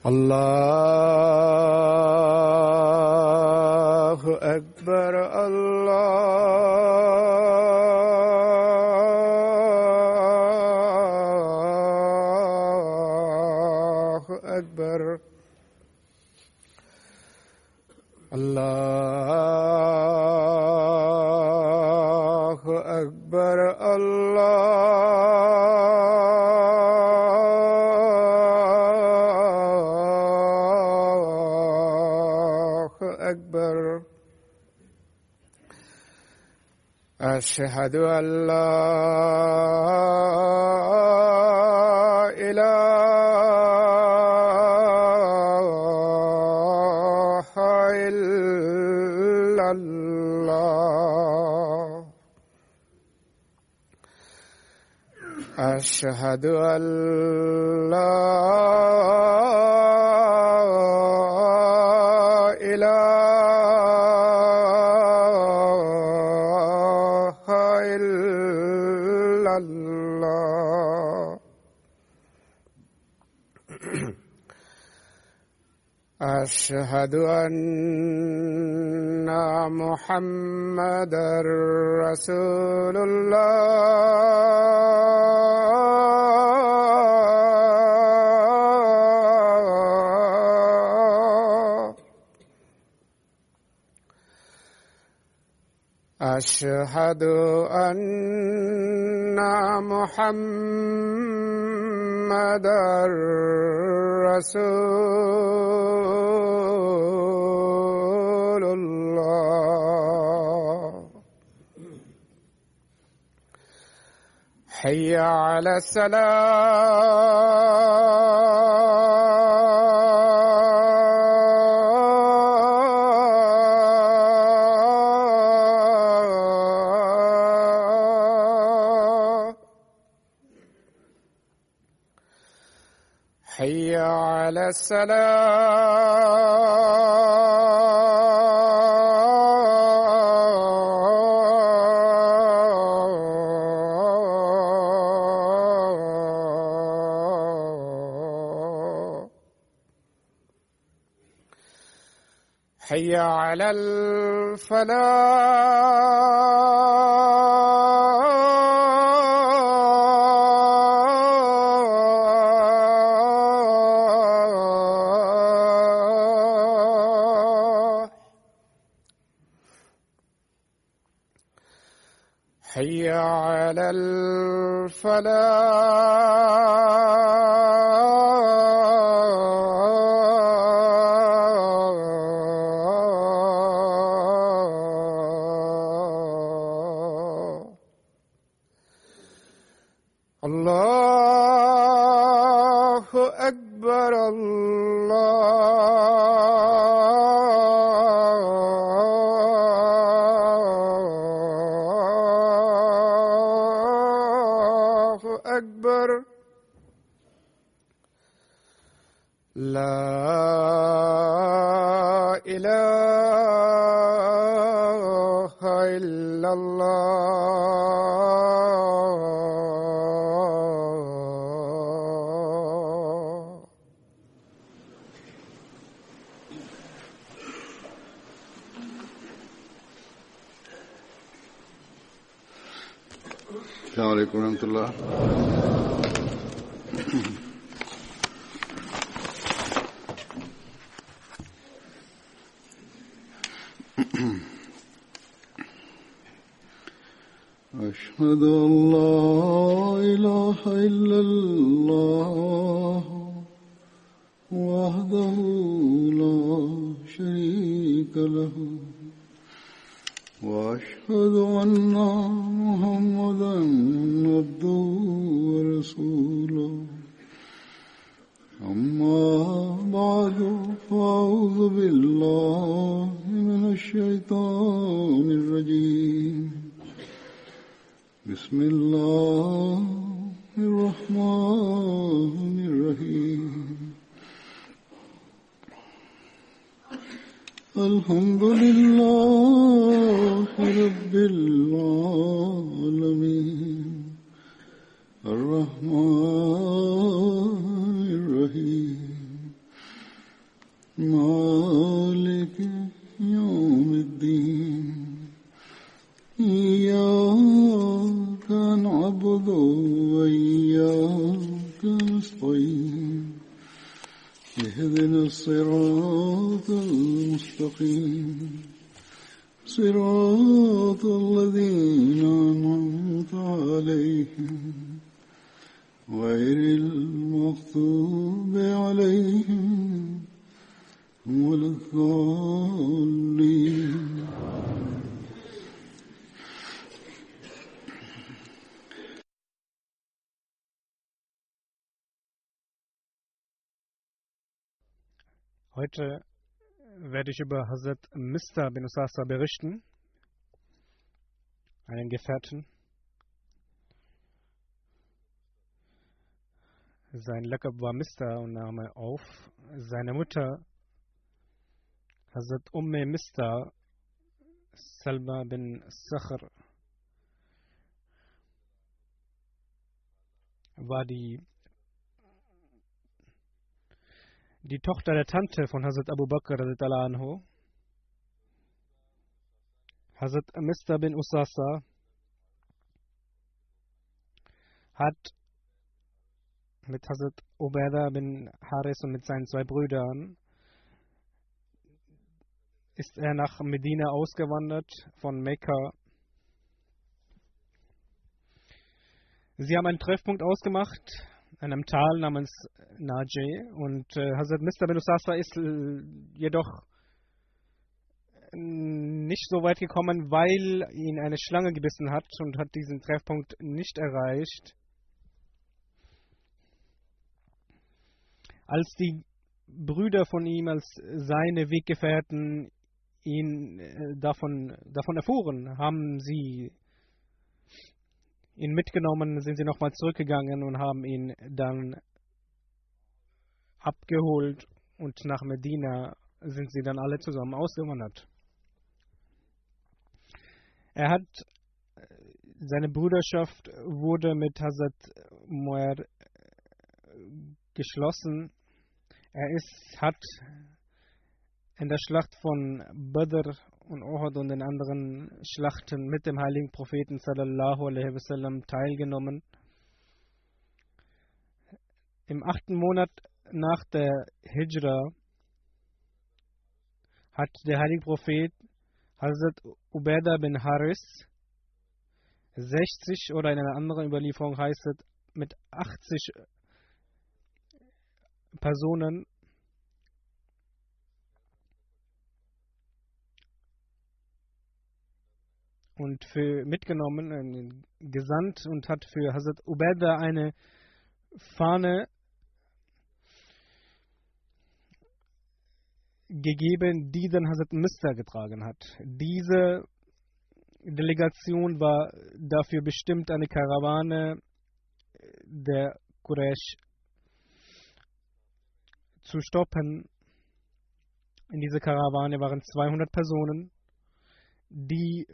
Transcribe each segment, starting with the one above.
الله أكبر الله أكبر الله أكبر أشهد أن لا إله إلا الله أشهد أن لا أشهد أن محمدًا رسول الله أشهد أن محمدًا رسول الله حي على الصلاة حي على الصلاة حي على الفلاح حي على الفلاح الله أكبر الله أكبر لا إله إلا الله السلام عليكم ورحمة الله. أشهد أن لا إله إلا الله وحده لا شريك له وأشهد أن محمدًا عبده ورسوله أما بعد فأعوذ بالله من الشيطان الرجيم بسم الله الرحمن الرحيم الحمد لله رب العالمين الرحمن الرحيم مالك يوم الدين إياك نعبد وإياك نستعين اهدنا الصراط المستقيم صراط الذين أنعمت عليهم غير المغضوب عليهم ولا الضالين. Heute werde ich über Hazrat Mr. bin Usasa berichten, einen Gefährten. Sein Lakab war Mr. und Name auf. Seine Mutter, Hazrat Mr. Salma bin Sakhr, war die Tochter der Tante von Hazrat Abu Bakr radhiyallahu anhu. Hazrat Mr. bin Usasa hat mit Hazrat Ubaidah bin Haris und mit seinen zwei Brüdern ist er nach Medina ausgewandert von Mekka. Sie haben einen Treffpunkt ausgemacht in einem Tal namens Najeh und Hazrat Mr. bin Usasa ist jedoch nicht so weit gekommen, weil ihn eine Schlange gebissen hat und hat diesen Treffpunkt nicht erreicht. Als die Brüder von ihm, als seine Weggefährten ihn davon erfuhren, haben sie ihn mitgenommen, sind sie nochmal zurückgegangen und haben ihn dann abgeholt und nach Medina sind sie dann alle zusammen ausgewandert. Seine Bruderschaft wurde mit Hazrat Mu'er geschlossen. Hat in der Schlacht von Badr und Uhud und den anderen Schlachten mit dem heiligen Propheten sallallahu alaihi wasallam teilgenommen. Im 8. Monat nach der Hijra hat der heilige Prophet Hazrat Ubaidah bin Haris 60 oder in einer anderen Überlieferung heißt es mit 80 Personen und mitgenommen, gesandt und hat für Hazrat Ubaidah eine Fahne gegeben, die dann Hazrat Mr. getragen hat. Diese Delegation war dafür bestimmt, eine Karawane der Quraysh zu stoppen. In dieser Karawane waren 200 Personen, die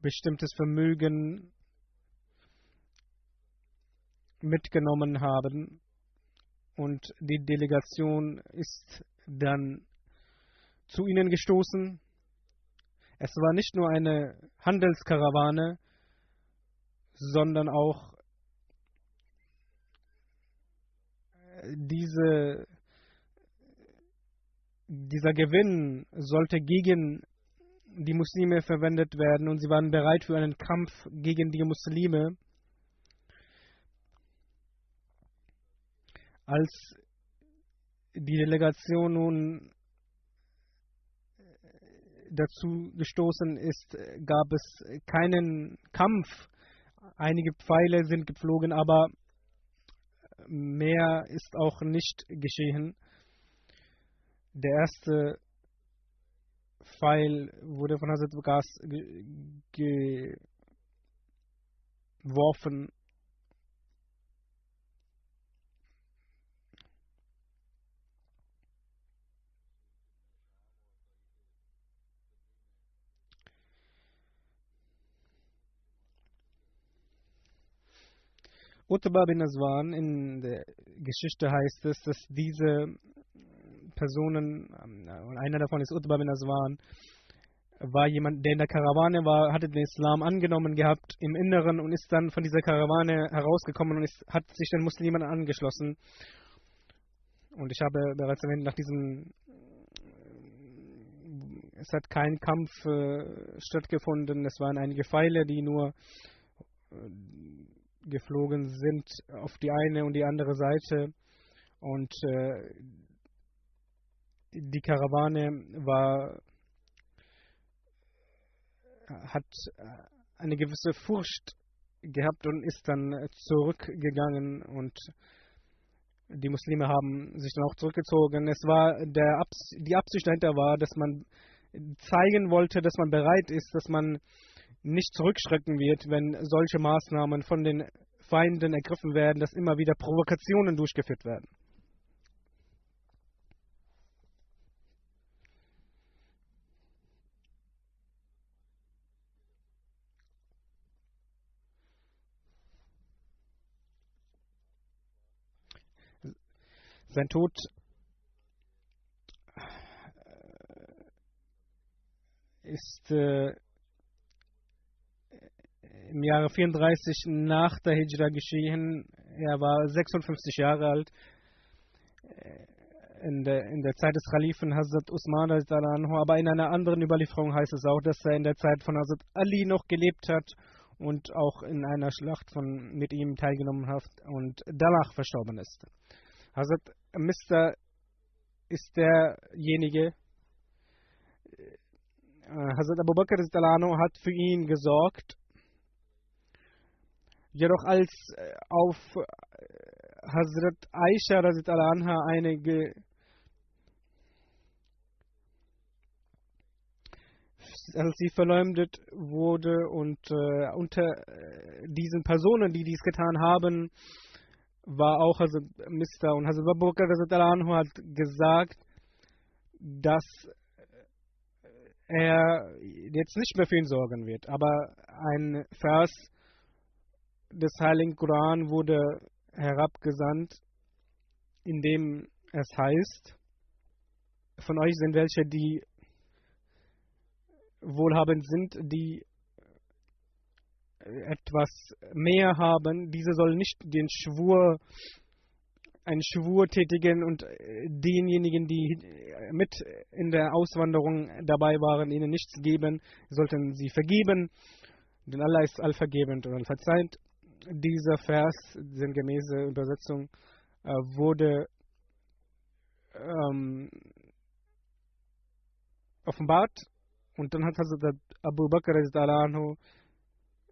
bestimmtes Vermögen mitgenommen haben und die Delegation ist dann zu ihnen gestoßen. Es war nicht nur eine Handelskarawane, sondern auch dieser Gewinn sollte gegen die Muslime verwendet werden und sie waren bereit für einen Kampf gegen die Muslime. Als die Delegation nun dazu gestoßen ist, gab es keinen Kampf. Einige Pfeile sind geflogen, aber mehr ist auch nicht geschehen. Der erste Pfeil wurde von Hazrat Waqas geworfen. Utbah bin Aswan, in der Geschichte heißt es, dass diese Personen, und einer davon ist Utbah bin Aswan, war jemand, der in der Karawane war, hatte den Islam angenommen gehabt im Inneren und ist dann von dieser Karawane herausgekommen und hat sich den Muslimen angeschlossen. Und ich habe bereits erwähnt, nach diesem, es hat kein Kampf stattgefunden, es waren einige Pfeile, die nur geflogen sind auf die eine und die andere Seite. Und die Karawane hat eine gewisse Furcht gehabt und ist dann zurückgegangen und die Muslime haben sich dann auch zurückgezogen. Es war die Absicht dahinter war, dass man zeigen wollte, dass man bereit ist, dass man nicht zurückschrecken wird, wenn solche Maßnahmen von den Feinden ergriffen werden, dass immer wieder Provokationen durchgeführt werden. Sein Tod ist im Jahre 34 nach der Hijra geschehen. Er war 56 Jahre alt. In der Zeit des Khalifen Hazrat Usman, aber in einer anderen Überlieferung heißt es auch, dass er in der Zeit von Hazrat Ali noch gelebt hat und auch in einer Schlacht mit ihm teilgenommen hat und danach verstorben ist. Hazrat Mr. ist derjenige, Hazrat Abu Bakr hat für ihn gesorgt. Jedoch als auf Hazrat Aisha als sie verleumdet wurde und unter diesen Personen, die dies getan haben, war auch Hazrat Mr. und Hazrat Abu Bakr hat gesagt, dass er jetzt nicht mehr für ihn sorgen wird. Aber ein Vers des Heiligen Koran wurde herabgesandt, in dem es heißt, von euch sind welche, die wohlhabend sind, die etwas mehr haben, diese sollen nicht einen Schwur tätigen und denjenigen, die mit in der Auswanderung dabei waren, ihnen nichts geben, sollten sie vergeben, denn Allah ist allvergebend und allverzeihend. Dieser Vers, sinngemäße Übersetzung, wurde offenbart und dann hat Hazrat Abu Bakr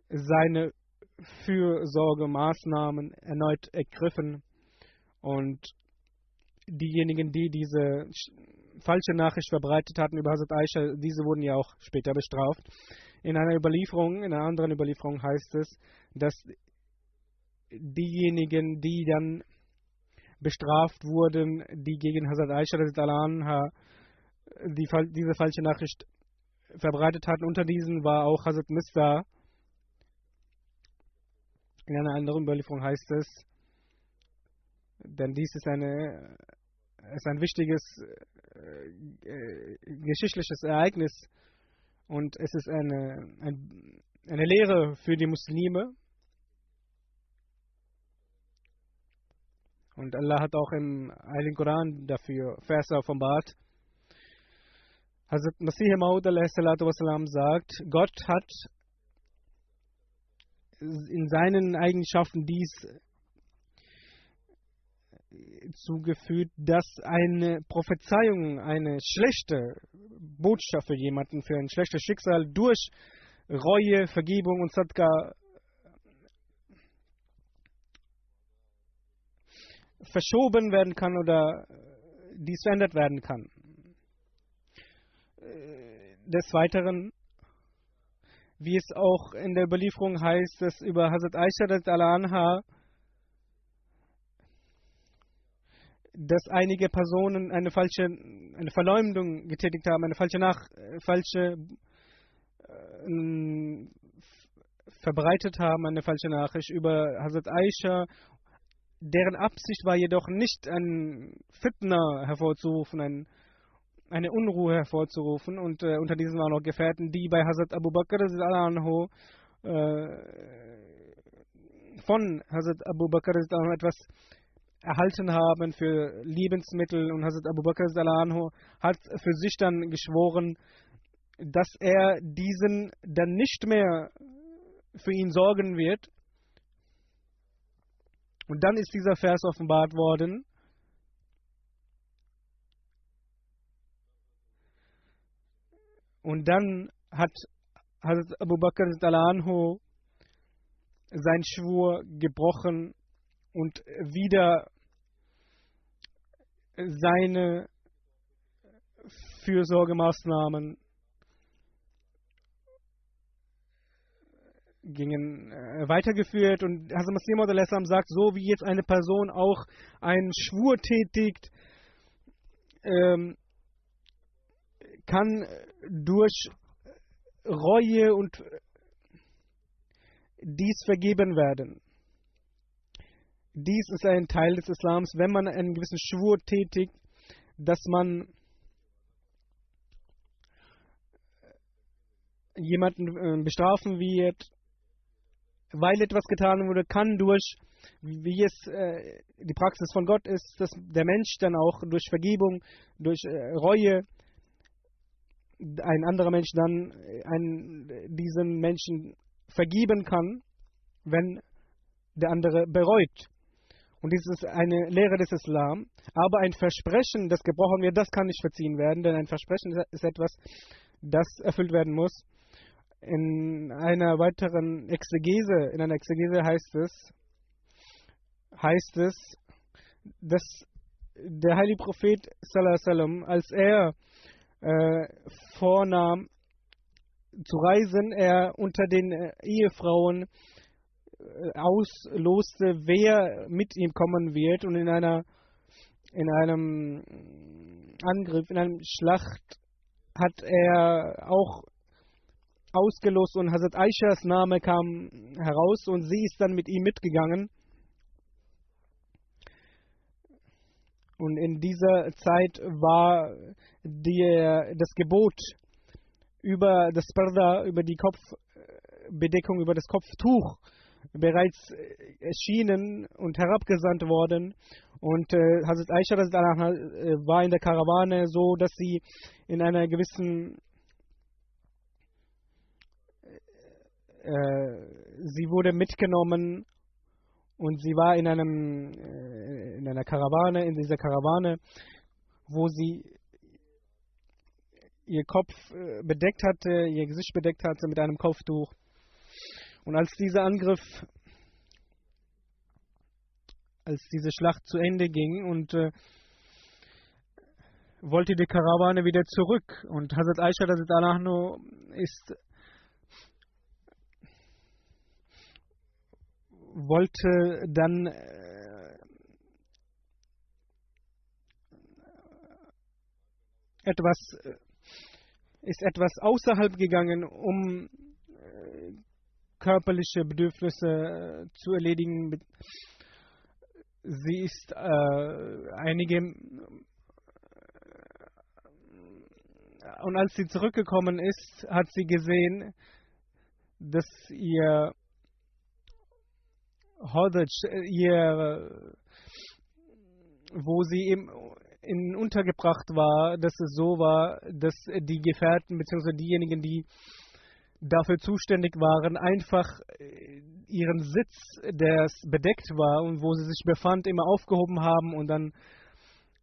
seine Fürsorgemaßnahmen erneut ergriffen und diejenigen, die diese falsche Nachricht verbreitet hatten über Hazrat Aisha, diese wurden ja auch später bestraft. In einer anderen Überlieferung heißt es, dass diejenigen, die dann bestraft wurden, die gegen Hazrat Aisha diese falsche Nachricht verbreitet hatten, unter diesen war auch Hazrat Mr. In einer anderen Überlieferung heißt es, denn dies ist ein wichtiges geschichtliches Ereignis und es ist eine Lehre für die Muslime. Und Allah hat auch im Heiligen Koran dafür Verse offenbart. Hazrat Masih Maud a.s. sagt, Gott hat in seinen Eigenschaften dies zugefügt, dass eine Prophezeiung, eine schlechte Botschaft für jemanden, für ein schlechtes Schicksal durch Reue, Vergebung und Sadqa verschoben werden kann oder dies verändert werden kann. Des Weiteren wie es auch in der Überlieferung heißt, dass über Hazrat Aisha radiallahu anha, dass einige Personen eine Verleumdung getätigt haben, eine falsche verbreitet haben, eine falsche Nachricht über Hazrat Aisha. Deren Absicht war jedoch nicht, ein Fitna hervorzurufen, eine Unruhe hervorzurufen. Und unter diesen waren auch Gefährten, die bei Hazrat Abu Bakr anhu, von Hazrat Abu Bakr anhu etwas erhalten haben für Lebensmittel. Und Hazrat Abu Bakr anhu hat für sich dann geschworen, dass er diesen dann nicht mehr für ihn sorgen wird. Und dann ist dieser Vers offenbart worden. Und dann hat Hazrat Abu Bakr anhu seinen Schwur gebrochen und wieder seine Fürsorgemaßnahmen gingen weitergeführt. Und Hazrat Masih Maud sagt, so wie jetzt eine Person auch einen Schwur tätigt, kann durch Reue und dies vergeben werden. Dies ist ein Teil des Islams, wenn man einen gewissen Schwur tätigt, dass man jemanden bestrafen wird, weil etwas getan wurde, kann durch, wie es die Praxis von Gott ist, dass der Mensch dann auch durch Vergebung, durch Reue, ein anderer Mensch dann diesen Menschen vergeben kann, wenn der andere bereut. Und dies ist eine Lehre des Islam. Aber ein Versprechen, das gebrochen wird, das kann nicht verziehen werden, denn ein Versprechen ist etwas, das erfüllt werden muss. In einer Exegese heißt es, dass der heilige Prophet sallallahu alaihi wasallam, als er vornahm zu reisen, er unter den Ehefrauen ausloste, wer mit ihm kommen wird, und in einem Angriff, in einer Schlacht hat er auch ausgelost und Hazrat Aishas Name kam heraus und sie ist dann mit ihm mitgegangen. Und in dieser Zeit war das Gebot über das Parda, über die Kopfbedeckung, über das Kopftuch bereits erschienen und herabgesandt worden. Und Hazrat Aisha war in der Karawane so, dass sie in einer gewissen sie wurde mitgenommen und sie war in einer Karawane, in dieser Karawane, wo sie ihr Kopf bedeckt hatte, ihr Gesicht bedeckt hatte mit einem Kopftuch. Und als dieser Angriff, als diese Schlacht zu Ende ging und wollte die Karawane wieder zurück, und Hazrat Aisha wollte dann etwas außerhalb gegangen, um körperliche Bedürfnisse zu erledigen. Sie ist und als sie zurückgekommen ist, hat sie gesehen, dass ihr Hodaj, wo sie untergebracht war, dass es so war, dass die Gefährten bzw. diejenigen, die dafür zuständig waren, einfach ihren Sitz, der bedeckt war und wo sie sich befand, immer aufgehoben haben und dann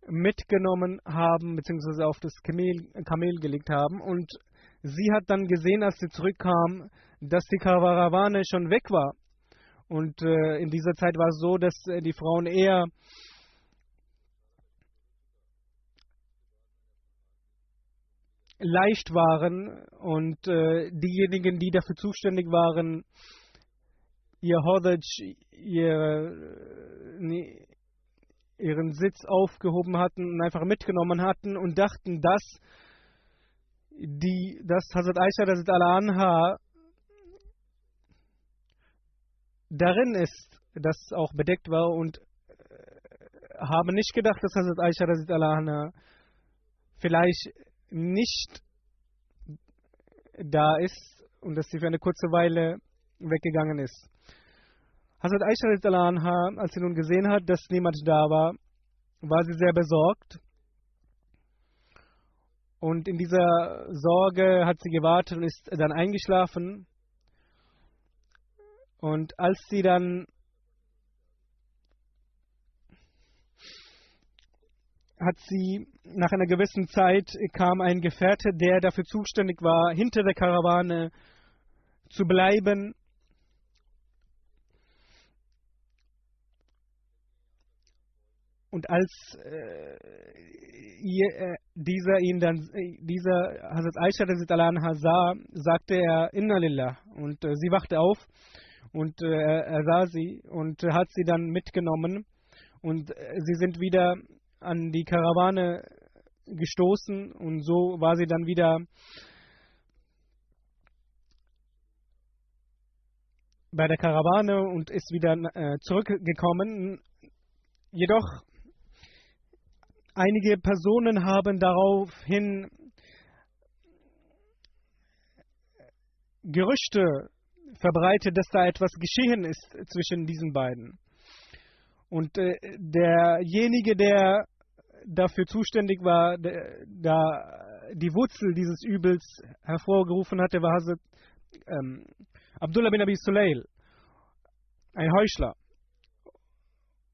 mitgenommen haben bzw. auf das Kamel gelegt haben. Und sie hat dann gesehen, als sie zurückkam, dass die Karawane schon weg war. Und in dieser Zeit war es so, dass die Frauen eher leicht waren und diejenigen, die dafür zuständig waren, ihr Hodaj, ihren Sitz aufgehoben hatten und einfach mitgenommen hatten und dachten, dass Hazrat Aisha Radhiyallahu Anha darin ist, das auch bedeckt war und haben nicht gedacht, dass Hazrat Aisha Radhiyallahu Anha vielleicht nicht da ist und dass sie für eine kurze Weile weggegangen ist. Hazrat Aisha Radhiyallahu Anha, als sie nun gesehen hat, dass niemand da war, war sie sehr besorgt. Und in dieser Sorge hat sie gewartet und ist dann eingeschlafen. Und als sie dann nach einer gewissen Zeit kam ein Gefährte, der dafür zuständig war, hinter der Karawane zu bleiben. Und als dieser Hazrat Aisha Radhiyallahu Anha sah, sagte er Inna Lillah, und sie wachte auf und er sah sie und hat sie dann mitgenommen und sie sind wieder an die Karawane gestoßen und so war sie dann wieder bei der Karawane und ist wieder zurückgekommen. Jedoch einige Personen haben daraufhin Gerüchte verbreitet, dass da etwas geschehen ist zwischen diesen beiden. Und derjenige, der dafür zuständig war, da die Wurzel dieses Übels hervorgerufen hatte, war Hazrat Abdullah bin Abi Sulail, ein Heuchler.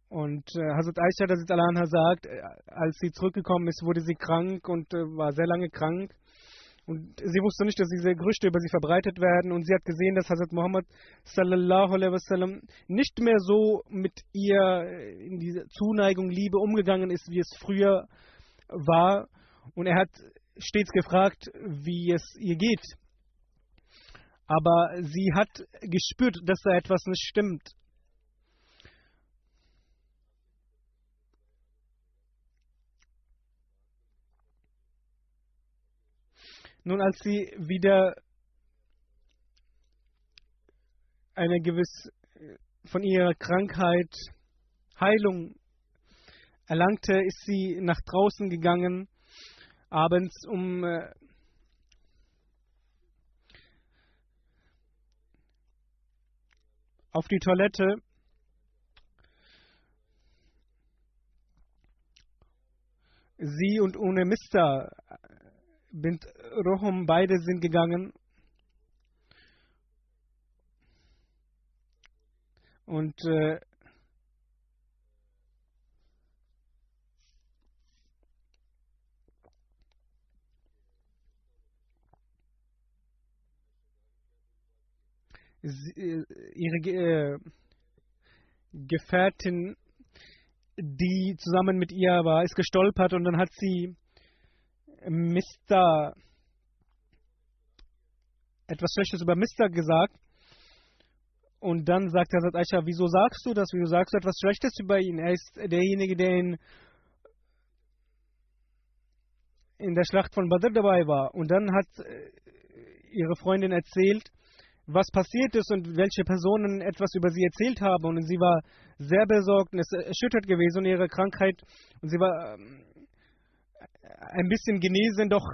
Und Hazrat Aisha Radhiyallahu Anha sagt, als sie zurückgekommen ist, wurde sie krank und war sehr lange krank. Und sie wusste nicht, dass diese Gerüchte über sie verbreitet werden. Und sie hat gesehen, dass Hazrat Muhammad sallallahu alaihi wasallam nicht mehr so mit ihr in dieser Zuneigung, Liebe umgegangen ist, wie es früher war. Und er hat stets gefragt, wie es ihr geht. Aber sie hat gespürt, dass da etwas nicht stimmt. Nun, als sie wieder eine gewisse von ihrer Krankheit Heilung erlangte, ist sie nach draußen gegangen, abends, um auf die Toilette. Sie und ohne Mr. Bint Rohum, beide sind gegangen und ihre Gefährtin, die zusammen mit ihr war, ist gestolpert und dann hat sie Mr. etwas Schlechtes über Mr. gesagt. Und dann sagt Hazrat Aisha, wieso sagst du das? Wieso sagst du etwas Schlechtes über ihn? Er ist derjenige, der in der Schlacht von Badr dabei war. Und dann hat ihre Freundin erzählt, was passiert ist und welche Personen etwas über sie erzählt haben. Und sie war sehr besorgt und es erschüttert gewesen, ihre Krankheit. Und sie war ein bisschen genesen, doch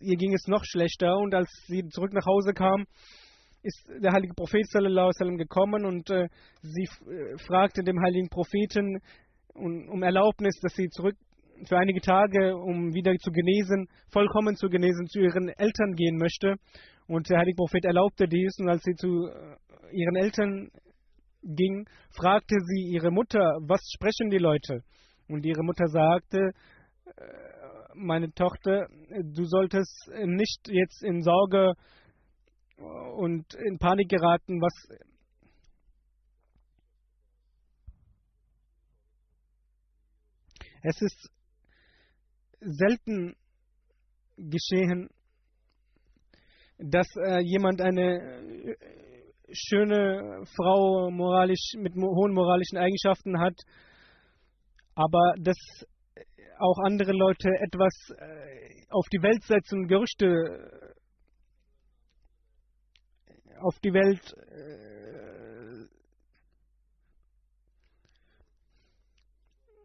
ihr ging es noch schlechter. Und als sie zurück nach Hause kam, ist der heilige Prophet sallallahu alaihi wasallam gekommen und sie fragte dem heiligen Propheten um Erlaubnis, dass sie zurück für einige Tage, um wieder zu genesen, vollkommen zu genesen, zu ihren Eltern gehen möchte. Und der heilige Prophet erlaubte dies. Und als sie zu ihren Eltern ging, fragte sie ihre Mutter, was sprechen die Leute? Und ihre Mutter sagte, meine Tochter, du solltest nicht jetzt in Sorge und in Panik geraten, es ist selten, geschehen, dass jemand eine schöne Frau mit hohen moralischen Eigenschaften hat, aber dass auch andere Leute etwas auf die Welt setzen und Gerüchte auf die Welt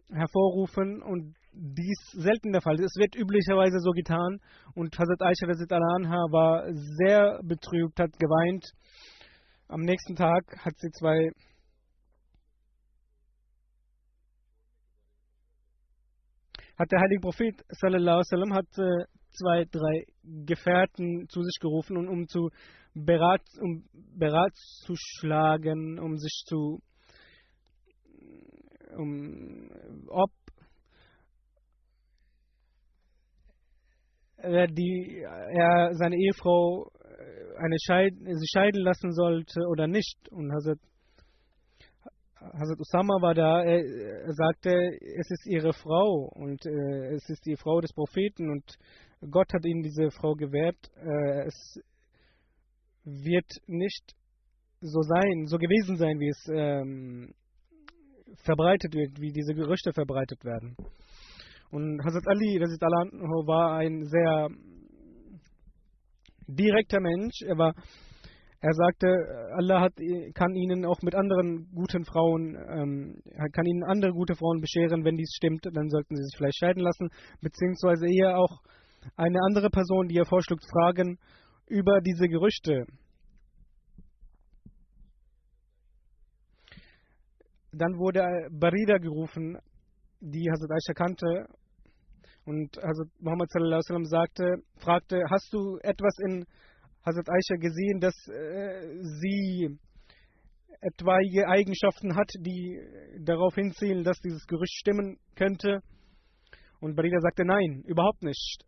hervorrufen, und dies selten der Fall ist. Es wird üblicherweise so getan, und Hazrat Aisha radhiyallahu anha war sehr betrübt, hat geweint. Am nächsten Tag hat der heilige Prophet sallallahu alaihi wasallam hat 2, 3 Gefährten zu sich gerufen, und um Berat zu schlagen, ob er seine Ehefrau sie scheiden lassen sollte oder nicht. Und Hazrat Usama war da. Er sagte, es ist ihre Frau, und es ist die Frau des Propheten, und Gott hat ihnen diese Frau gewährt. Es wird nicht so gewesen sein, wie es verbreitet wird, wie diese Gerüchte verbreitet werden. Und Hazrat Ali radhiyallahu anhu war ein sehr direkter Mensch. Er sagte, Allah kann ihnen auch mit anderen guten Frauen, kann ihnen andere gute Frauen bescheren. Wenn dies stimmt, dann sollten sie sich vielleicht scheiden lassen, beziehungsweise eher auch eine andere Person, die er vorschlägt, fragen über diese Gerüchte. Dann wurde Barira gerufen, die Hazrat Aisha kannte, und Hazrat Muhammad sallallahu alaihi wasallam fragte, hast du etwas in Hazrat Aisha gesehen, dass sie etwaige Eigenschaften hat, die darauf hinzielen, dass dieses Gerücht stimmen könnte? Und Barira sagte, nein, überhaupt nicht.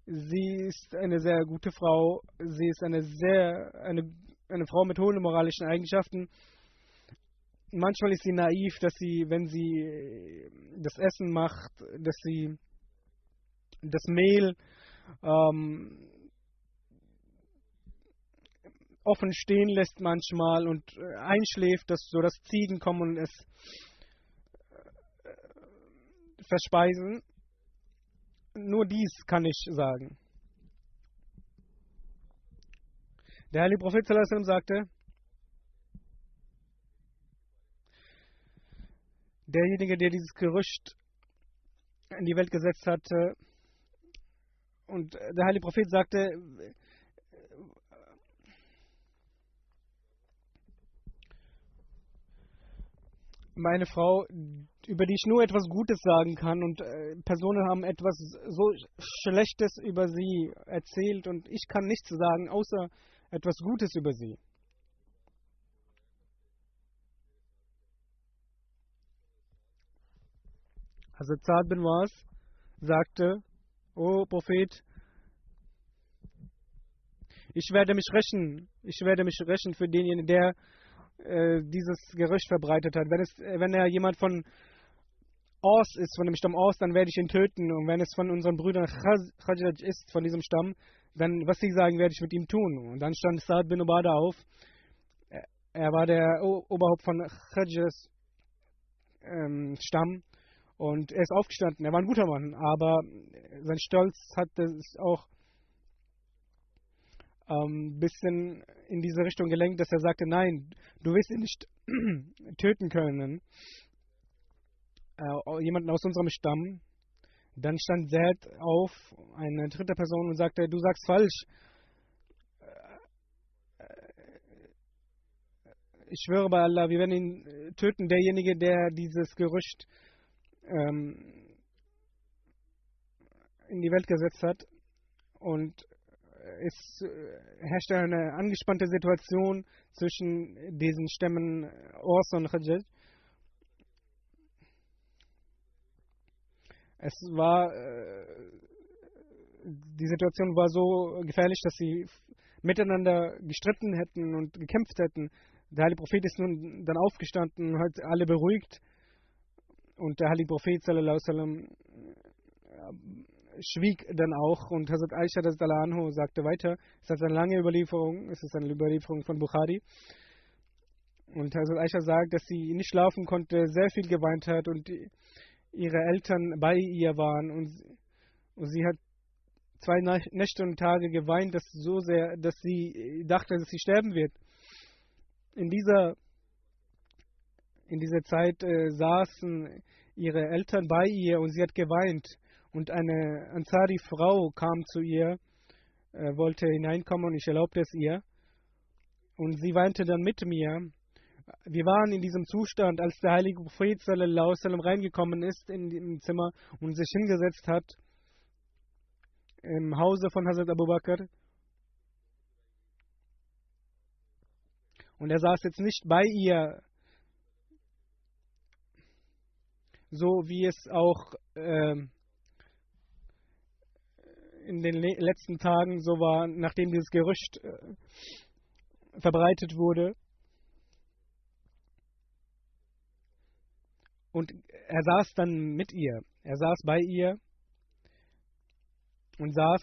Sie ist eine sehr gute Frau, sie ist eine Frau mit hohen moralischen Eigenschaften. Manchmal ist sie naiv, dass sie, wenn sie das Essen macht, dass sie das Mehl offen stehen lässt manchmal und einschläft, sodass Ziegen kommen und es verspeisen. Nur dies kann ich sagen. Der heilige Prophet sallallahu alaihi wasallam sagte, derjenige, der dieses Gerücht in die Welt gesetzt hatte, und der heilige Prophet sagte, meine Frau, über die ich nur etwas Gutes sagen kann, und Personen haben etwas so Schlechtes über sie erzählt, und ich kann nichts sagen, außer etwas Gutes über sie. Hazrat Sa'd bin Mu'az sagte, O Prophet, ich werde mich rächen für denjenigen, der dieses Gerücht verbreitet hat. Wenn er jemand von Aus ist, von dem Stamm Aus, dann werde ich ihn töten. Und wenn es von unseren Brüdern Khajraj ist, von diesem Stamm, dann, was sie sagen, werde ich mit ihm tun. Und dann stand Sa'd bin Ubadah auf. Er war der Oberhaupt von Khajras Stamm. Und er ist aufgestanden. Er war ein guter Mann, aber sein Stolz hat es auch ein bisschen in diese Richtung gelenkt, dass er sagte, nein, du wirst ihn nicht töten können. Jemanden aus unserem Stamm. Dann stand Zaid auf, eine dritte Person, und sagte, du sagst falsch. Ich schwöre bei Allah, wir werden ihn töten. Derjenige, der dieses Gerücht in die Welt gesetzt hat. Und es herrscht eine angespannte Situation zwischen diesen Stämmen Aus und Khajraj. Die Situation war so gefährlich, dass sie miteinander gestritten hätten und gekämpft hätten. Der heilige Prophet ist nun dann aufgestanden und hat alle beruhigt. Und der heilige Prophet sallallahu alaihi wasallam schwieg dann auch und Hazrat Aisha radhiyallahu anhu sagte weiter. Es ist eine lange Überlieferung, es ist eine Überlieferung von Bukhari. Und Hazrat Aisha sagt, dass sie nicht schlafen konnte, sehr viel geweint hat und ihre Eltern bei ihr waren und sie hat 2 Nächte und Tage geweint, das so sehr, dass sie dachte, dass sie sterben wird. In dieser Zeit saßen ihre Eltern bei ihr und sie hat geweint. Und eine Ansari-Frau kam zu ihr, wollte hineinkommen und ich erlaubte es ihr. Und sie weinte dann mit mir. Wir waren in diesem Zustand, als der heilige Prophet sallallahu alaihi wasallam reingekommen ist in dem Zimmer und sich hingesetzt hat im Hause von Hazrat Abu Bakr. Und er saß jetzt nicht bei ihr, so wie es auch in den letzten Tagen so war, nachdem dieses Gerücht verbreitet wurde. Und er saß dann mit ihr. Er saß bei ihr und saß.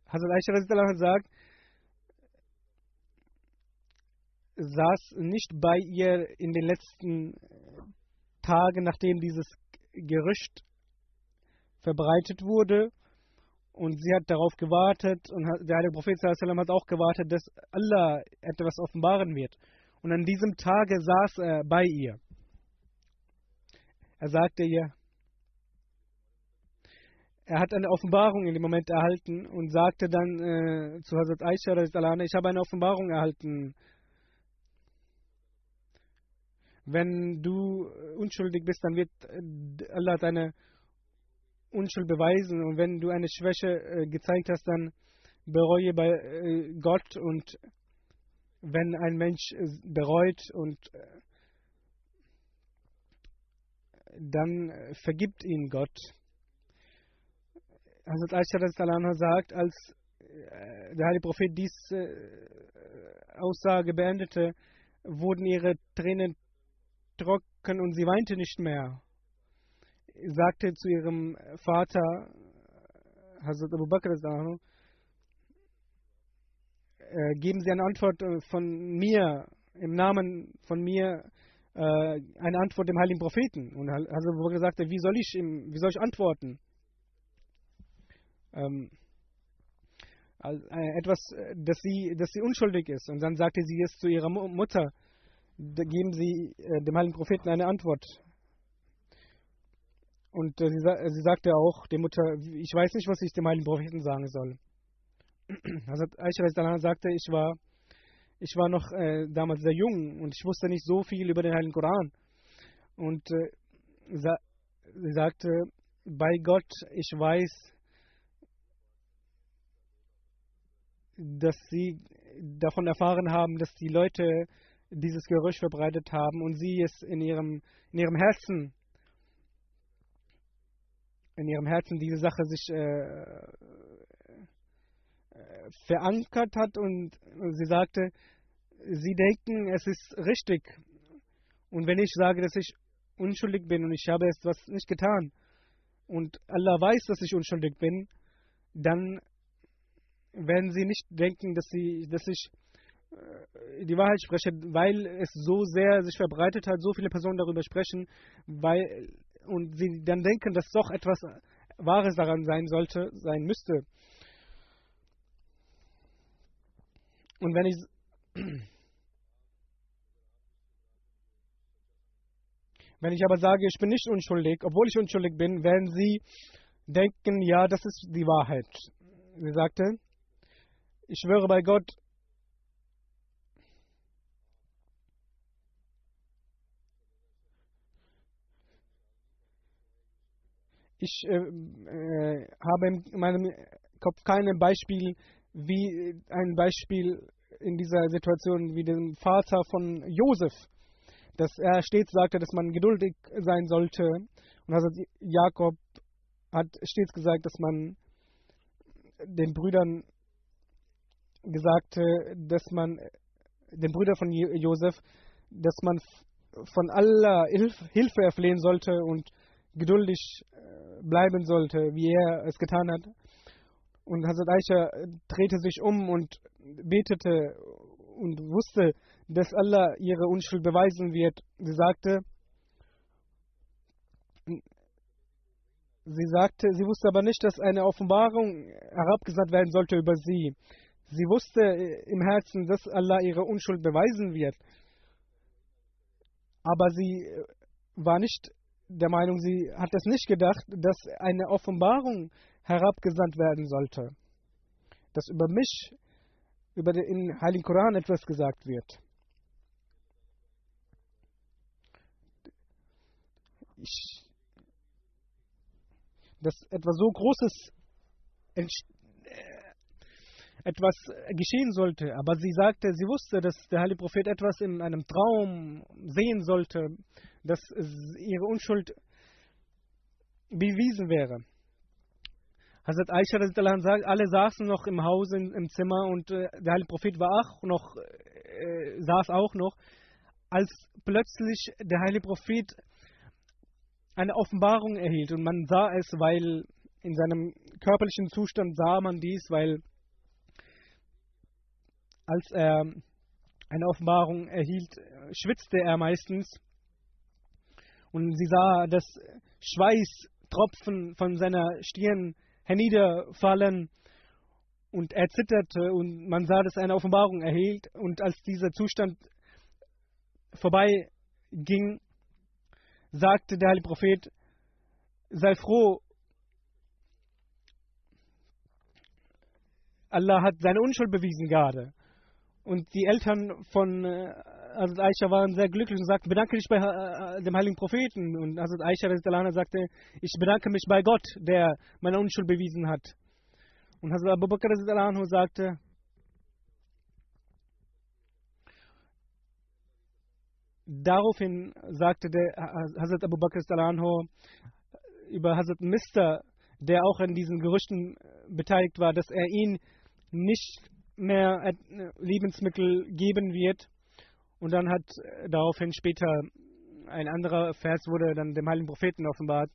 Hazrat Aisha radhiyallahu anha sagt, saß nicht bei ihr in den letzten Tagen, nachdem dieses Gerücht verbreitet wurde. Und sie hat darauf gewartet und der heilige Prophet sallallahu alaihi wasallam hat auch gewartet, dass Allah etwas offenbaren wird. Und an diesem Tage saß er bei ihr. Er sagte ihr, er hat eine Offenbarung in dem Moment erhalten und sagte dann zu Hazrat Aisha radhiyallahu anha, ich habe eine Offenbarung erhalten. Wenn du unschuldig bist, dann wird Allah deine Unschuld beweisen. Und wenn du eine Schwäche gezeigt hast, dann bereue bei Gott. Und wenn ein Mensch bereut, und dann vergibt ihn Gott. Hazrat Aisha radhiyallahu anha sagt, als der heilige Prophet diese Aussage beendete, wurden ihre Tränen trocken und sie weinte nicht mehr. Sie sagte zu ihrem Vater, Hazrat Abu Bakr, geben Sie eine Antwort von mir, im Namen von mir, eine Antwort dem heiligen Propheten. Und Hazrat Abu Bakr sagte, wie soll ich antworten? Etwas, dass sie unschuldig ist. Und dann sagte sie es zu ihrer Mutter, geben Sie dem heiligen Propheten eine Antwort. Und sie sagte auch der Mutter, ich weiß nicht, was ich dem heiligen Propheten sagen soll. Also Aisha sagte, ich war noch damals sehr jung und ich wusste nicht so viel über den heiligen Koran. Und sie sagte, bei Gott, ich weiß, dass sie davon erfahren haben, dass die Leute dieses Gerücht verbreitet haben und sie es in ihrem Herzen diese Sache sich verankert hat, und sie sagte, sie denken, es ist richtig. Und wenn ich sage, dass ich unschuldig bin und ich habe etwas nicht getan und Allah weiß, dass ich unschuldig bin, dann werden sie nicht denken, dass ich die Wahrheit spreche, weil es so sehr sich verbreitet hat, so viele Personen darüber sprechen, und sie dann denken, dass doch etwas Wahres daran sein müsste. Und wenn ich aber sage, ich bin nicht unschuldig, obwohl ich unschuldig bin, werden sie denken, ja, das ist die Wahrheit. Sie sagte, ich schwöre bei Gott, ich habe in meinem Kopf kein Beispiel, wie ein Beispiel in dieser Situation wie dem Vater von Josef, dass er stets sagte, dass man geduldig sein sollte. Und also Jakob hat stets gesagt, dass man den Brüdern den Brüdern von Josef, dass man von aller Hilfe erflehen sollte und geduldig bleiben sollte, wie er es getan hat. Und Hazrat Aisha drehte sich um und betete und wusste, dass Allah ihre Unschuld beweisen wird. Sie sagte, sie wusste aber nicht, dass eine Offenbarung herabgesandt werden sollte über sie. Sie wusste im Herzen, dass Allah ihre Unschuld beweisen wird. Aber sie war nicht der Meinung, sie hat es nicht gedacht, dass eine Offenbarung herabgesandt werden sollte. Dass über mich, über den Heiligen Koran etwas gesagt wird. Dass etwas so Großes etwas geschehen sollte. Aber sie sagte, sie wusste, dass der Heilige Prophet etwas in einem Traum sehen sollte, dass ihre Unschuld bewiesen wäre. Hazrat Aisha sagt, alle saßen noch im Haus, im Zimmer, und der Heilige Prophet war auch noch, saß auch noch, als plötzlich der Heilige Prophet eine Offenbarung erhielt. Und man sah es, weil in seinem körperlichen Zustand sah man dies, weil als er eine Offenbarung erhielt, schwitzte er meistens. Und sie sah, dass Schweißtropfen von seiner Stirn herniederfallen. Und er zitterte und man sah, dass er eine Offenbarung erhielt. Und als dieser Zustand vorbeiging, sagte der Heilige Prophet, sei froh, Allah hat seine Unschuld bewiesen gerade. Und die Eltern von Hazrat Aisha waren sehr glücklich und sagten, bedanke dich bei dem Heiligen Propheten. Und Hazrat Aisha sagte, ich bedanke mich bei Gott, der meine Unschuld bewiesen hat. Und Hazrat Abu Bakr sagte, daraufhin sagte der Hazrat Abu Bakr über Hazrat Mister, der auch an diesen Gerüchten beteiligt war, dass er ihn nicht mehr Lebensmittel geben wird. Und dann hat daraufhin später ein anderer Vers wurde dann dem Heiligen Propheten offenbart,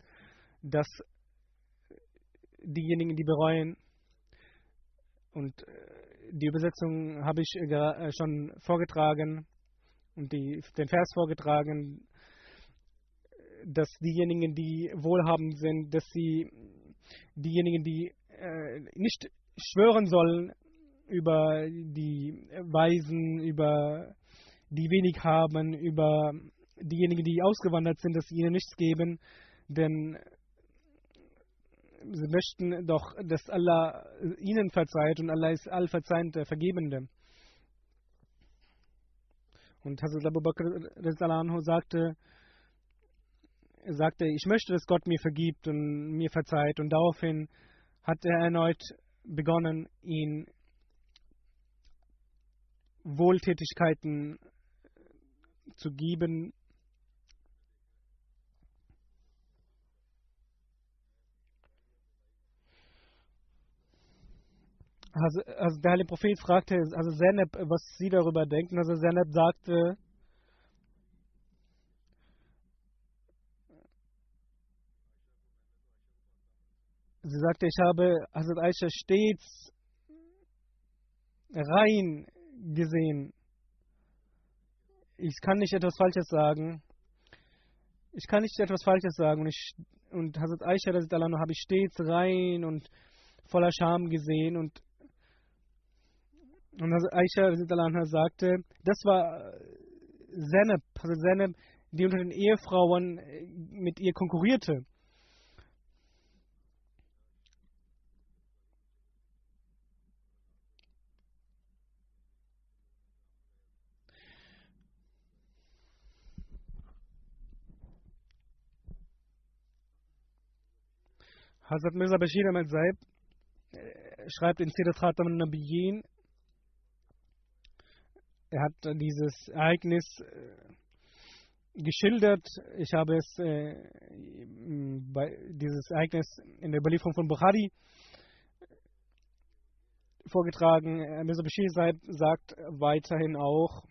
dass diejenigen, die bereuen, und die Übersetzung habe ich schon vorgetragen und den Vers vorgetragen, dass diejenigen, die wohlhabend sind, dass sie diejenigen, die nicht schwören sollen über die Weisen, über die wenig haben, über diejenigen, die ausgewandert sind, dass sie ihnen nichts geben, denn sie möchten doch, dass Allah ihnen verzeiht, und Allah ist allverzeihend, der Vergebende. Und Hazrat Abu Bakr sagte, ich möchte, dass Gott mir vergibt und mir verzeiht. Und daraufhin hat er erneut begonnen, ihn Wohltätigkeiten zu geben. Also der Heilige Prophet fragte Zainab, was sie darüber denken. Also Zainab sagte, ich habe Hazrat Aisha stets rein gesehen. Ich kann nicht etwas Falsches sagen. Und Hazrat Aisha habe ich stets rein und voller Scham gesehen. Und Hazrat Aisha sagte, das war Zainab, die unter den Ehefrauen mit ihr konkurrierte. Hazrat Mirza Bashir Ahmad Saib schreibt in Sirat Khatam al-Nabiyyin, er hat dieses Ereignis geschildert. Ich habe dieses Ereignis in der Überlieferung von Bukhari vorgetragen. Mirza Bashir Saib sagt weiterhin auch,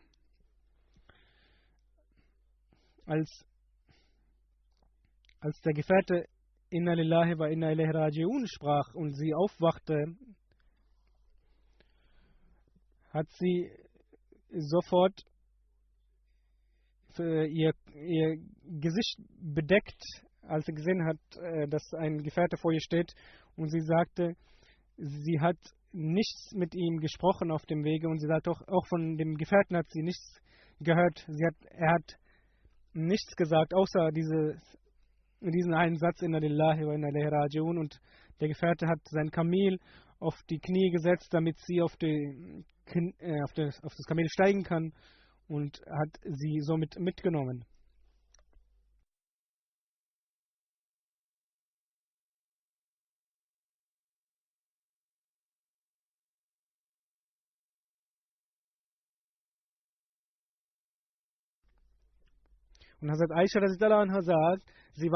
als als der Gefährte Inna lillahi wa inna ilaihi raji'un sprach und sie aufwachte, hat sie sofort ihr Gesicht bedeckt, als sie gesehen hat, dass ein Gefährte vor ihr steht, und sie sagte, sie hat nichts mit ihm gesprochen auf dem Wege, und sie sagt auch von dem Gefährten hat sie nichts gehört. Er hat nichts gesagt, außer diesen einen Satz, Inna lillahi wa inna ilaihi raji'un, und der Gefährte hat sein Kamel auf die Knie gesetzt, damit sie auf das Kamel steigen kann, und hat sie somit mitgenommen. Und Hazrat Aisha radhiyallahu anha sagt, sie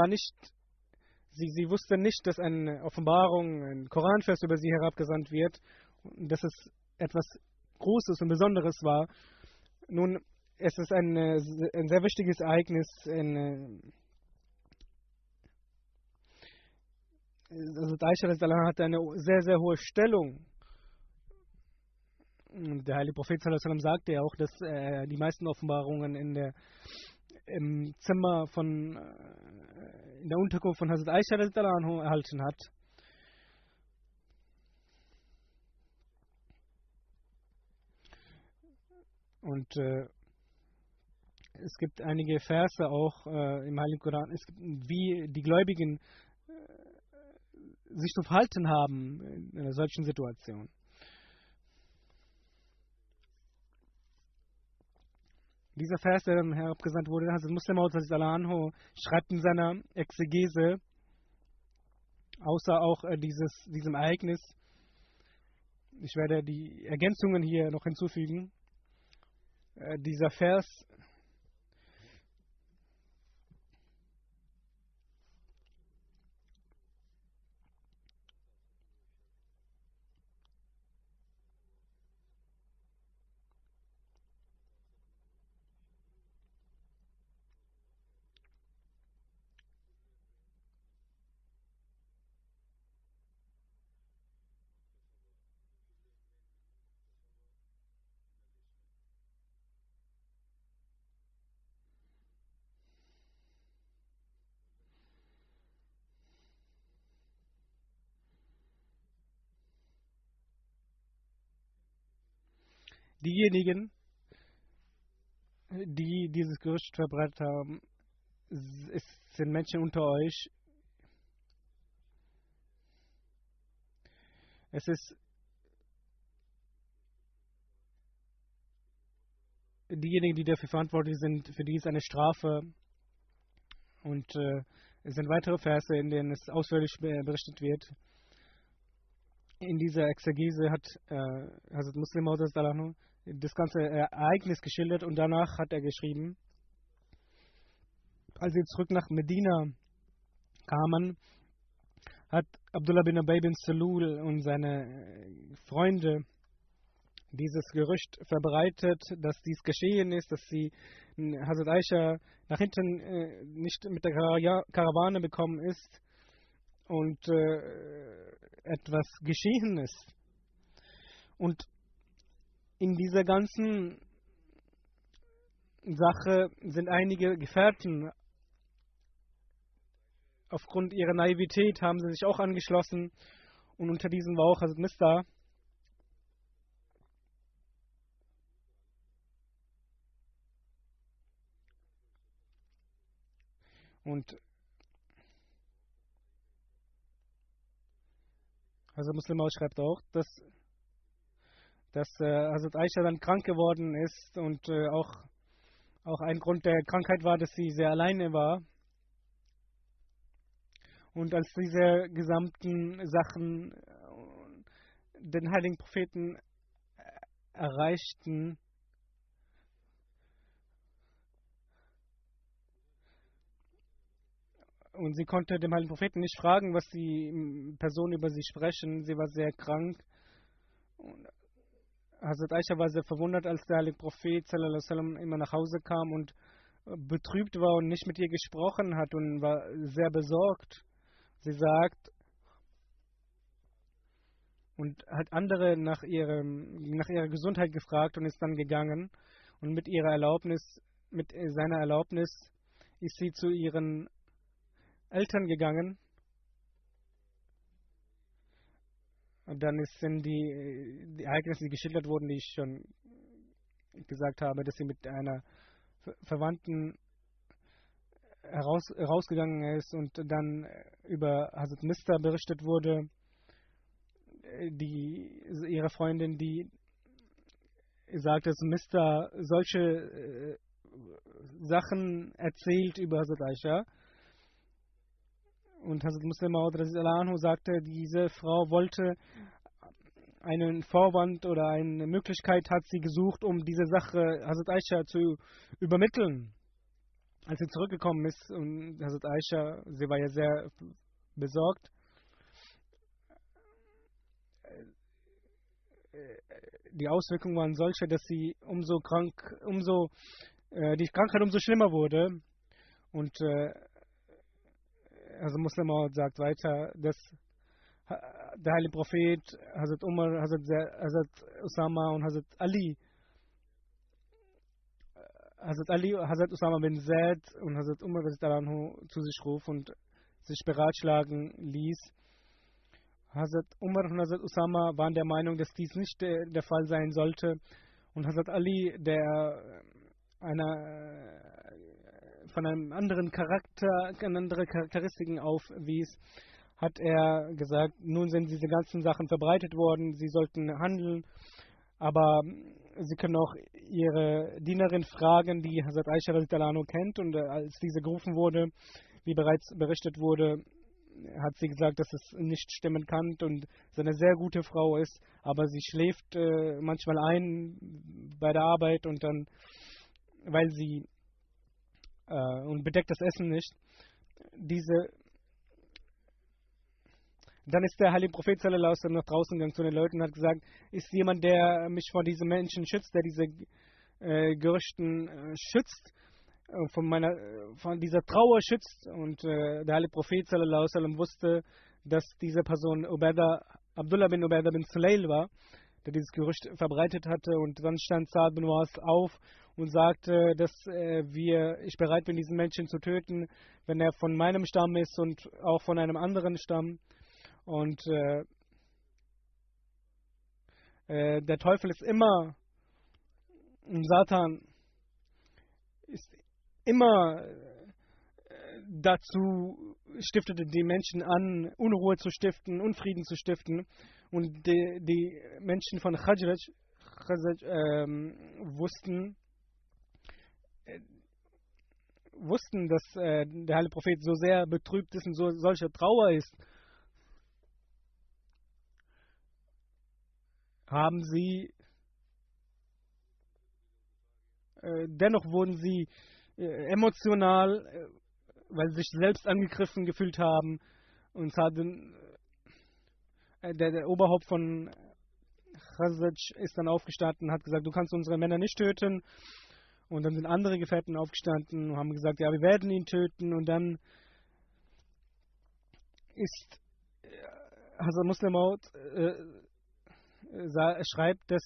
wusste nicht, dass eine Offenbarung, ein Koranvers über sie herabgesandt wird, und dass es etwas Großes und Besonderes war. Nun, es ist ein sehr wichtiges Ereignis. Also Aisha hatte eine sehr, sehr hohe Stellung. Und der heilige Prophet sallallahu alaihi wasallam sagte ja auch, dass er die meisten Offenbarungen im Zimmer in der Unterkunft von Hazrat Aisha erhalten hat. Und es gibt einige Verse auch im Heiligen Koran, wie die Gläubigen sich zu verhalten haben in einer solchen Situation. Dieser Vers, der dann herabgesandt wurde, Hazrat Muslim Maud schreibt in seiner Exegese, außer auch diesem Ereignis, ich werde die Ergänzungen hier noch hinzufügen, dieser Vers diejenigen, die dieses Gerücht verbreitet haben, es sind Menschen unter euch. Es ist diejenigen, die dafür verantwortlich sind, für die ist eine Strafe. Und es sind weitere Verse, in denen es ausführlich berichtet wird. In dieser Exegese hat Hazrat Muslim Maud das ganze Ereignis geschildert, und danach hat er geschrieben, als sie zurück nach Medina kamen, hat Abdullah bin Ubay bin Salul und seine Freunde dieses Gerücht verbreitet, dass dies geschehen ist, dass sie Hazrat Aisha nach hinten nicht mit der Karawane bekommen ist und etwas geschehen ist. Und in dieser ganzen Sache sind einige Gefährten, aufgrund ihrer Naivität haben sie sich auch angeschlossen, und unter diesen war auch Hazrat Mista. Und Hazrat Muslim schreibt auch, dass Hazrat Aisha dann krank geworden ist, und auch ein Grund der Krankheit war, dass sie sehr alleine war. Und als diese gesamten Sachen den heiligen Propheten erreichten, und sie konnte dem heiligen Propheten nicht fragen, was die Personen über sie sprechen, sie war sehr krank. Und Hazrat Aisha war sehr verwundert, als der heilige Prophet sallallahu alaihi wasallam immer nach Hause kam und betrübt war und nicht mit ihr gesprochen hat und war sehr besorgt. Sie sagt, und hat andere nach ihrer Gesundheit gefragt und ist dann gegangen. Und mit seiner Erlaubnis ist sie zu ihren Eltern gegangen. Und dann sind die Ereignisse, die geschildert wurden, die ich schon gesagt habe, dass sie mit einer Verwandten rausgegangen ist und dann über Hazrat Mista berichtet wurde, ihre Freundin, die sagt, dass Mr. solche Sachen erzählt über Hazrat Aisha. Und Hazrat Muslim Maud Anhu sagte, diese Frau wollte einen Vorwand oder eine Möglichkeit hat sie gesucht, um diese Sache Hazrat Aisha zu übermitteln. Als sie zurückgekommen ist und Hazrat Aisha, sie war ja sehr besorgt, die Auswirkungen waren solche, dass sie die Krankheit umso schlimmer wurde. Und also Muslim Maud sagt weiter, dass der heilige Prophet, Hazrat Umar, Hazrat Usama und Hazrat Usama bin Zaid und Hazrat Umar zu sich ruf und sich beratschlagen ließ. Hazrat Umar und Hazrat Usama waren der Meinung, dass dies nicht der Fall sein sollte. Und Hazrat Ali, der von einem anderen andere Charakteristiken aufwies, hat er gesagt, nun sind diese ganzen Sachen verbreitet worden, sie sollten handeln, aber sie können auch ihre Dienerin fragen, die Hazrat Aisha kennt, und als diese gerufen wurde, wie bereits berichtet wurde, hat sie gesagt, dass es nicht stimmen kann und sie eine sehr gute Frau ist, aber sie schläft manchmal ein bei der Arbeit und dann, und bedeckt das Essen nicht. Dann ist der heilige Prophet sallallahu alaihi wasallam nach draußen gegangen zu den Leuten und hat gesagt, ist jemand, der mich vor diesen Menschen schützt, der diese Gerüchten schützt, von dieser Trauer schützt. Und der heilige Prophet sallallahu alaihi wasallam wusste, dass diese Person Abdullah bin Ubaida bin Sulail war, der dieses Gerücht verbreitet hatte. Und dann stand Sa'ad bin Mu'az auf und sagte, dass ich bereit bin, diesen Menschen zu töten, wenn er von meinem Stamm ist und auch von einem anderen Stamm. Und der Teufel ist immer, Satan ist immer dazu, stiftete die Menschen an, Unruhe zu stiften, Unfrieden zu stiften. Und die Menschen von Khazraj wussten, dass der heilige Prophet so sehr betrübt ist und solche Trauer ist. Dennoch wurden sie emotional, weil sie sich selbst angegriffen gefühlt haben, und der Oberhaupt von Khazraj ist dann aufgestanden und hat gesagt, du kannst unsere Männer nicht töten. Und dann sind andere Gefährten aufgestanden und haben gesagt, ja, wir werden ihn töten. Und dann ist Hazrat Muslim Maud schreibt, dass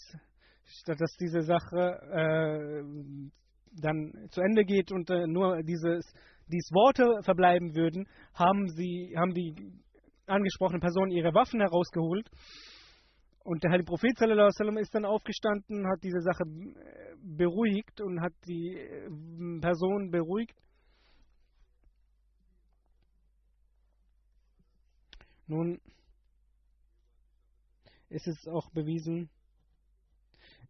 diese Sache dann zu Ende geht und nur dies Worte verbleiben würden, haben die angesprochenen Personen ihre Waffen herausgeholt. Und der heilige Prophet sallallahu alaihi wasallam ist dann aufgestanden, hat diese Sache beruhigt und hat die Person beruhigt. Nun ist es auch bewiesen,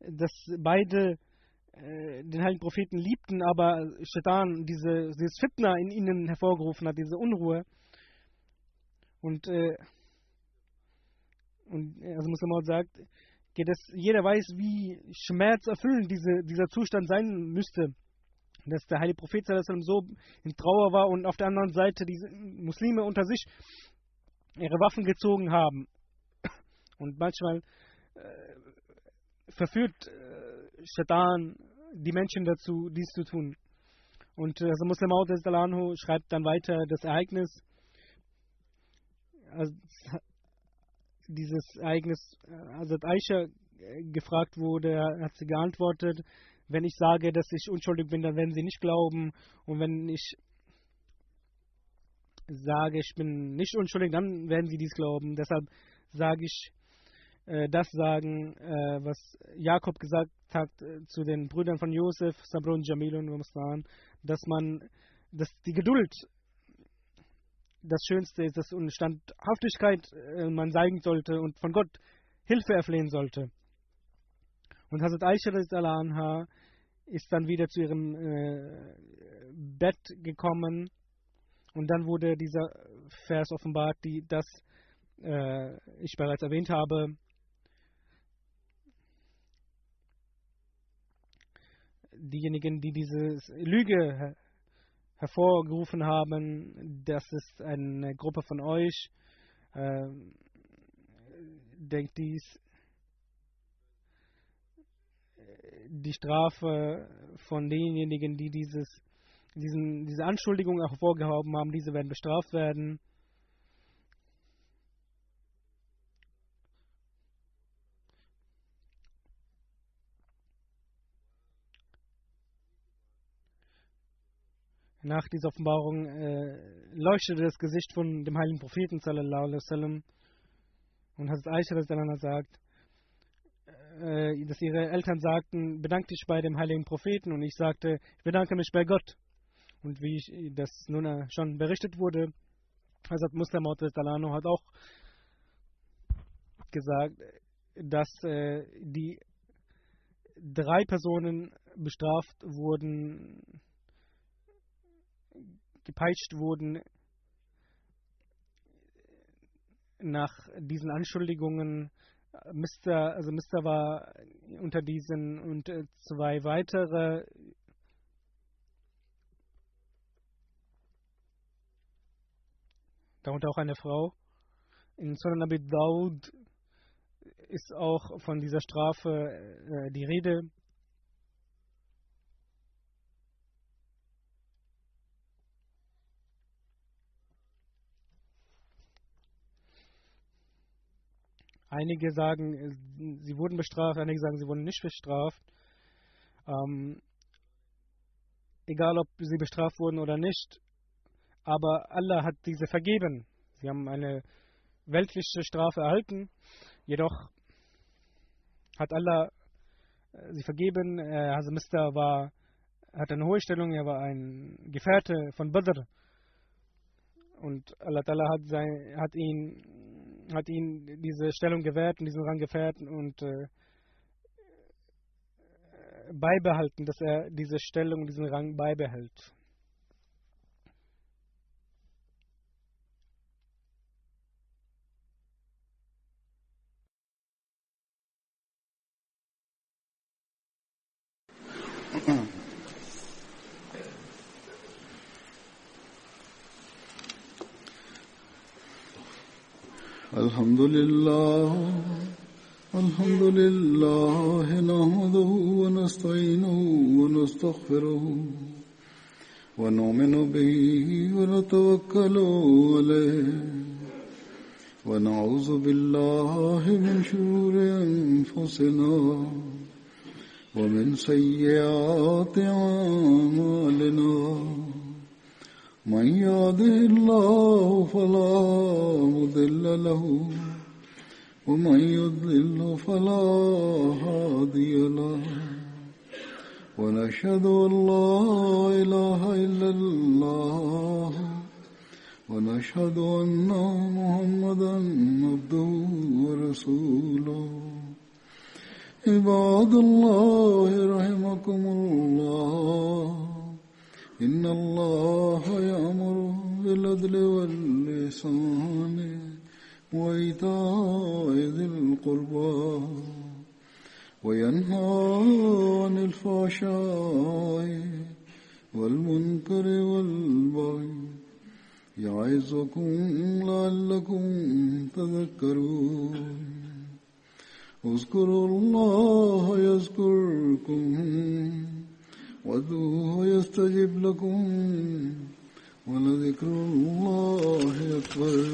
dass beide den heiligen Propheten liebten, aber Shaitan dieses Fitna in ihnen hervorgerufen hat, diese Unruhe. Und also Muslim sagt, jeder weiß, wie schmerzerfüllend dieser Zustand sein müsste, dass der heilige Prophet so in Trauer war und auf der anderen Seite diese Muslime unter sich ihre Waffen gezogen haben. Und manchmal verführt Shaitan die Menschen dazu, dies zu tun. Und also Muslim Maud Anhu schreibt dann weiter das Ereignis, als dieses Ereignis, als Aisha gefragt wurde, hat sie geantwortet, wenn ich sage, dass ich unschuldig bin, dann werden sie nicht glauben. Und wenn ich sage, ich bin nicht unschuldig, dann werden sie dies glauben. Deshalb sage ich, das sagen, was Jakob gesagt hat zu den Brüdern von Josef, Sabrun, Jamil und Mustan, dass die Geduld das Schönste ist, dass und Standhaftigkeit man zeigen sollte und von Gott Hilfe erflehen sollte. Und Hazrat Aisha anha ist dann wieder zu ihrem Bett gekommen und dann wurde dieser Vers offenbart, das ich bereits erwähnt habe. Diejenigen, die diese Lüge hervorgerufen haben, das ist eine Gruppe von euch, denkt dies, die Strafe von denjenigen, die diese Anschuldigung hervorgehoben haben, diese werden bestraft werden. Nach dieser Offenbarung leuchtete das Gesicht von dem heiligen Propheten sallallahu alaihi wasallam und Hazrat Aisha sagt, dass ihre Eltern sagten, bedank dich bei dem heiligen Propheten, und ich sagte, ich bedanke mich bei Gott. Und wie das nun schon berichtet wurde, Hazrat Muslim Maud hat auch gesagt, dass die 3 Personen bestraft wurden, gepeitscht wurden nach diesen Anschuldigungen. Mr. war unter diesen und 2 weitere. Darunter auch eine Frau. In Sunan Abi Dawud ist auch von dieser Strafe die Rede. Einige sagen, sie wurden bestraft, einige sagen, sie wurden nicht bestraft. Egal, ob sie bestraft wurden oder nicht, aber Allah hat diese vergeben. Sie haben eine weltliche Strafe erhalten, jedoch hat Allah sie vergeben. Also Mr. hat eine hohe Stellung, er war ein Gefährte von Badr. Und Allah Ta'ala hat ihn diese Stellung gewährt und diesen Rang gewährt und beibehalten, dass er diese Stellung und diesen Rang beibehält. الحمد لله نحمده ونستعينه ونستغفره ونؤمن به ونتوكل عليه ونعوذ بالله من شرور أنفسنا ومن سيئات أعمالنا من يهده الله فلا مضل له ومن يضلل فلا هادي له ونشهد أن لا إله إلا الله ونشهد أن محمدا عبده ورسوله عباد الله رحمكم الله إن الله يأمر بالعدل والإحسان وإيتاء ذي القربى وينهى عن الفحشاء والمنكر والبغي يعظكم لعلكم تذكرون اذكروا الله يذكركم وادعوه يستجب لكم ولذكر الله أكبر